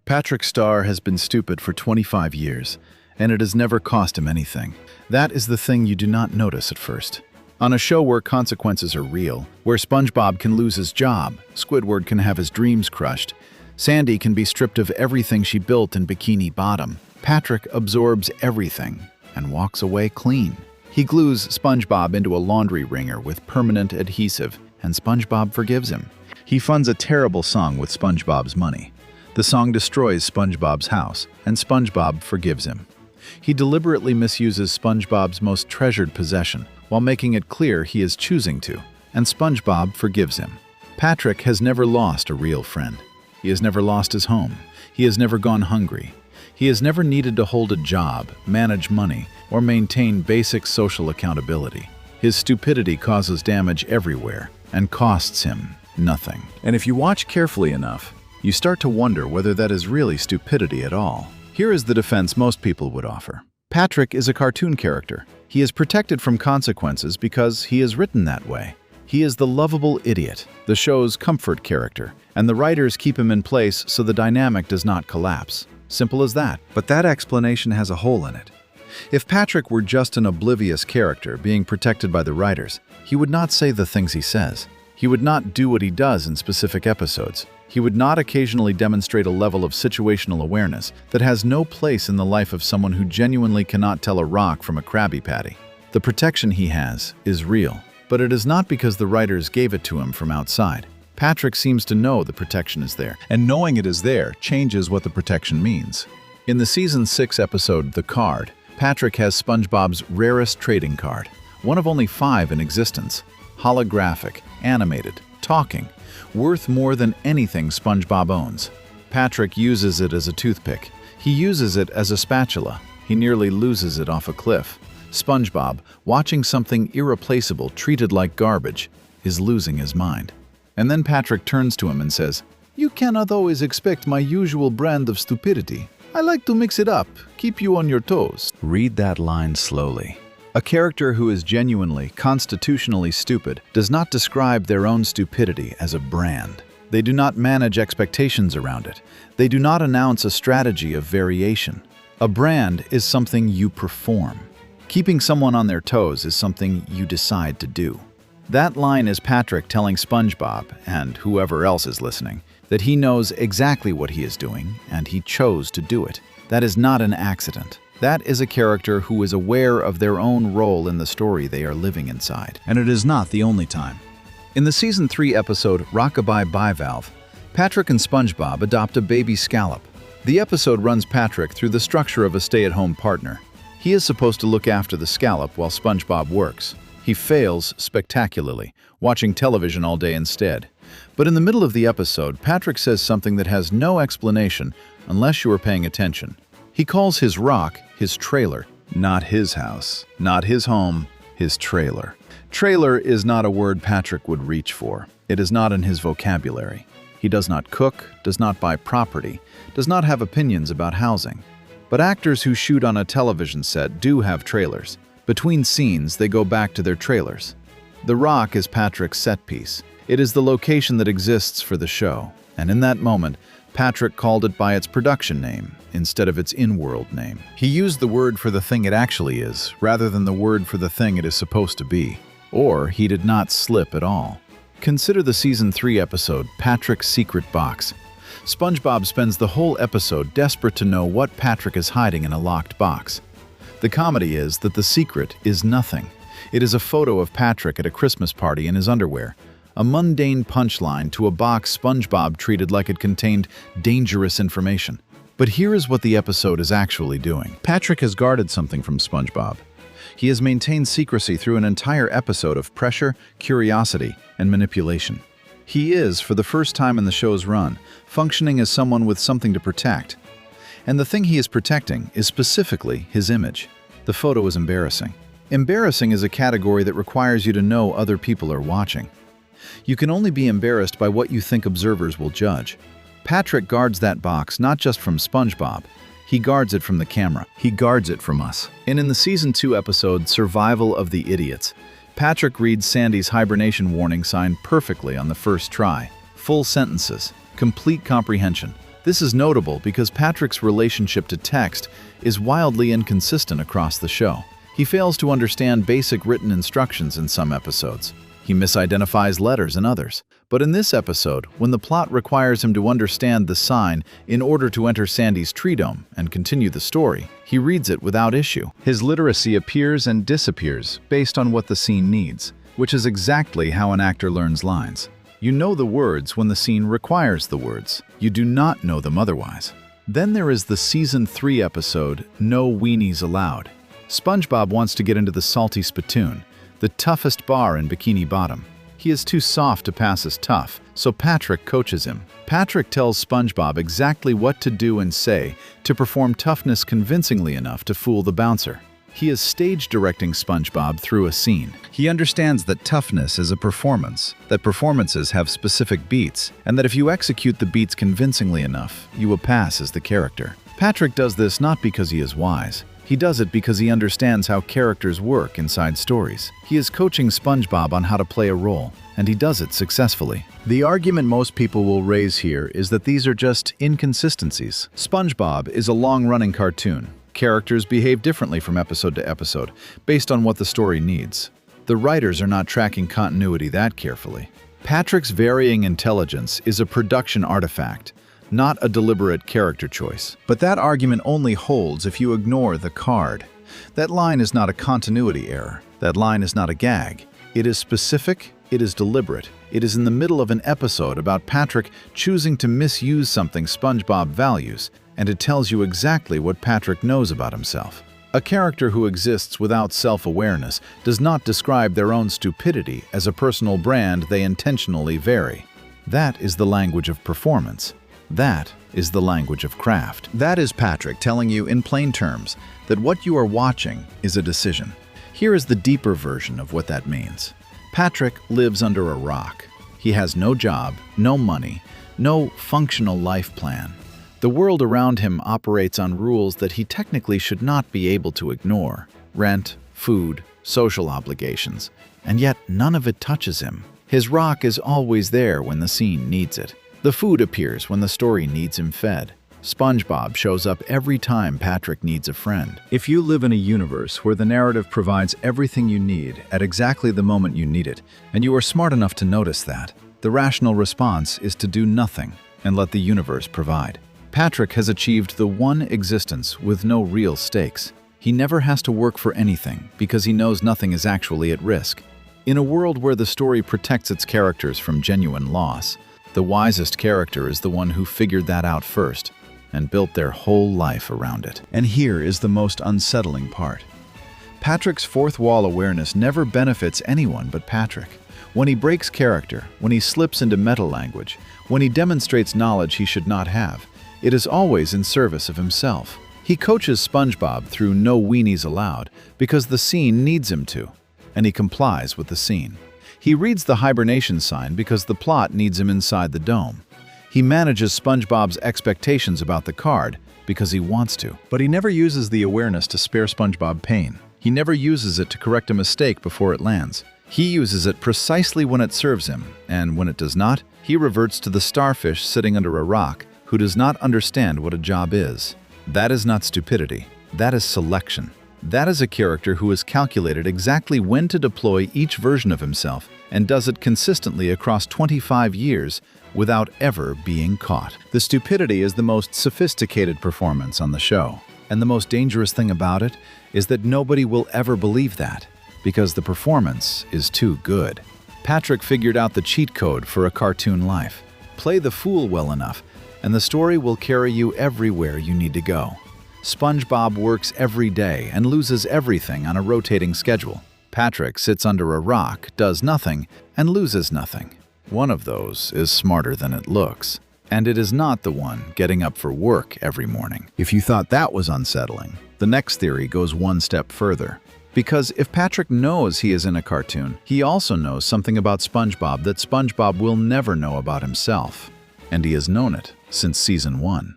Patrick Starr has been stupid for 25 years, and it has never cost him anything. That is the thing you do not notice at first. On a show where consequences are real, where SpongeBob can lose his job, Squidward can have his dreams crushed, Sandy can be stripped of everything she built in Bikini Bottom, Patrick absorbs everything and walks away clean. He glues SpongeBob into a laundry wringer with permanent adhesive, and SpongeBob forgives him. He funds a terrible song with SpongeBob's money. The song destroys SpongeBob's house, and SpongeBob forgives him. He deliberately misuses SpongeBob's most treasured possession, while making it clear he is choosing to, and SpongeBob forgives him. Patrick has never lost a real friend. He has never lost his home. He has never gone hungry. He has never needed to hold a job, manage money, or maintain basic social accountability. His stupidity causes damage everywhere and costs him nothing. And if you watch carefully enough, you start to wonder whether that is really stupidity at all. Here is the defense most people would offer. Patrick is a cartoon character. He is protected from consequences because he is written that way. He is the lovable idiot, the show's comfort character, and the writers keep him in place so the dynamic does not collapse. Simple as that. But that explanation has a hole in it. If Patrick were just an oblivious character being protected by the writers, he would not say the things he says. He would not do what he does in specific episodes. He would not occasionally demonstrate a level of situational awareness that has no place in the life of someone who genuinely cannot tell a rock from a Krabby Patty. The protection he has is real, but it is not because the writers gave it to him from outside. Patrick seems to know the protection is there, and knowing it is there changes what the protection means. In the Season 6 episode, The Card, Patrick has SpongeBob's rarest trading card, one of only 5 in existence, holographic, animated, talking, worth more than anything SpongeBob owns. Patrick uses it as a toothpick. He uses it as a spatula. He nearly loses it off a cliff. SpongeBob, watching something irreplaceable treated like garbage, is losing his mind. And then Patrick turns to him and says, "You cannot always expect my usual brand of stupidity. I like to mix it up, keep you on your toes." Read that line slowly. A character who is genuinely, constitutionally stupid does not describe their own stupidity as a brand. They do not manage expectations around it. They do not announce a strategy of variation. A brand is something you perform. Keeping someone on their toes is something you decide to do. That line is Patrick telling SpongeBob, and whoever else is listening, that he knows exactly what he is doing, and he chose to do it. That is not an accident. That is a character who is aware of their own role in the story they are living inside. And it is not the only time. In the Season 3 episode, Rockabye Bivalve, Patrick and SpongeBob adopt a baby scallop. The episode runs Patrick through the structure of a stay-at-home partner. He is supposed to look after the scallop while SpongeBob works. He fails spectacularly, watching television all day instead. But in the middle of the episode, Patrick says something that has no explanation unless you are paying attention. He calls his rock his trailer, not his house, not his home, his trailer. Trailer is not a word Patrick would reach for. It is not in his vocabulary. He does not cook, does not buy property, does not have opinions about housing. But actors who shoot on a television set do have trailers. Between scenes, they go back to their trailers. The Rock is Patrick's set piece. It is the location that exists for the show, and in that moment, Patrick called it by its production name instead of its in-world name. He used the word for the thing it actually is, rather than the word for the thing it is supposed to be. Or he did not slip at all. Consider the Season 3 episode, Patrick's Secret Box. SpongeBob spends the whole episode desperate to know what Patrick is hiding in a locked box. The comedy is that the secret is nothing. It is a photo of Patrick at a Christmas party in his underwear, a mundane punchline to a box SpongeBob treated like it contained dangerous information. But here is what the episode is actually doing. Patrick has guarded something from SpongeBob. He has maintained secrecy through an entire episode of pressure, curiosity, and manipulation. He is, for the first time in the show's run, functioning as someone with something to protect. And the thing he is protecting is specifically his image. The photo is embarrassing. Embarrassing is a category that requires you to know other people are watching. You can only be embarrassed by what you think observers will judge. Patrick guards that box not just from SpongeBob. He guards it from the camera. He guards it from us. And in the Season 2 episode, Survival of the Idiots, Patrick reads Sandy's hibernation warning sign perfectly on the first try. Full sentences, complete comprehension, This is notable because Patrick's relationship to text is wildly inconsistent across the show. He fails to understand basic written instructions in some episodes. He misidentifies letters in others. But in this episode, when the plot requires him to understand the sign in order to enter Sandy's tree dome and continue the story, he reads it without issue. His literacy appears and disappears based on what the scene needs, which is exactly how an actor learns lines. You know the words when the scene requires the words. You do not know them otherwise. Then there is the Season 3 episode, No Weenies Allowed. SpongeBob wants to get into the salty spittoon, the toughest bar in Bikini Bottom. He is too soft to pass as tough, so Patrick coaches him. Patrick tells SpongeBob exactly what to do and say to perform toughness convincingly enough to fool the bouncer. He is stage directing SpongeBob through a scene. He understands that toughness is a performance, that performances have specific beats, and that if you execute the beats convincingly enough, you will pass as the character. Patrick does this not because he is wise. He does it because he understands how characters work inside stories. He is coaching SpongeBob on how to play a role, and he does it successfully. The argument most people will raise here is that these are just inconsistencies. SpongeBob is a long-running cartoon. Characters behave differently from episode to episode, based on what the story needs. The writers are not tracking continuity that carefully. Patrick's varying intelligence is a production artifact, not a deliberate character choice. But that argument only holds if you ignore the card. That line is not a continuity error. That line is not a gag. It is specific, it is deliberate. It is in the middle of an episode about Patrick choosing to misuse something SpongeBob values, and it tells you exactly what Patrick knows about himself. A character who exists without self-awareness does not describe their own stupidity as a personal brand they intentionally vary. That is the language of performance. That is the language of craft. That is Patrick telling you in plain terms that what you are watching is a decision. Here is the deeper version of what that means. Patrick lives under a rock. He has no job, no money, no functional life plan. The world around him operates on rules that he technically should not be able to ignore: rent, food, social obligations. And yet none of it touches him. His rock is always there when the scene needs it. The food appears when the story needs him fed. SpongeBob shows up every time Patrick needs a friend. If you live in a universe where the narrative provides everything you need at exactly the moment you need it, and you are smart enough to notice that, the rational response is to do nothing and let the universe provide. Patrick has achieved the one existence with no real stakes. He never has to work for anything because he knows nothing is actually at risk. In a world where the story protects its characters from genuine loss, the wisest character is the one who figured that out first and built their whole life around it. And here is the most unsettling part. Patrick's fourth wall awareness never benefits anyone but Patrick. When he breaks character, when he slips into meta language, when he demonstrates knowledge he should not have, it is always in service of himself. He coaches SpongeBob through No Weenies Allowed because the scene needs him to, and he complies with the scene. He reads the hibernation sign because the plot needs him inside the dome. He manages SpongeBob's expectations about the card because he wants to. But he never uses the awareness to spare SpongeBob pain. He never uses it to correct a mistake before it lands. He uses it precisely when it serves him, and when it does not, he reverts to the starfish sitting under a rock who does not understand what a job is. That is not stupidity. That is selection. That is a character who has calculated exactly when to deploy each version of himself and does it consistently across 25 years without ever being caught. The stupidity is the most sophisticated performance on the show. And the most dangerous thing about it is that nobody will ever believe that, because the performance is too good. Patrick figured out the cheat code for a cartoon life. Play the fool well enough, and the story will carry you everywhere you need to go. SpongeBob works every day and loses everything on a rotating schedule. Patrick sits under a rock, does nothing, and loses nothing. One of those is smarter than it looks. And it is not the one getting up for work every morning. If you thought that was unsettling, the next theory goes one step further. Because if Patrick knows he is in a cartoon, he also knows something about SpongeBob that SpongeBob will never know about himself. And he has known it since season 1.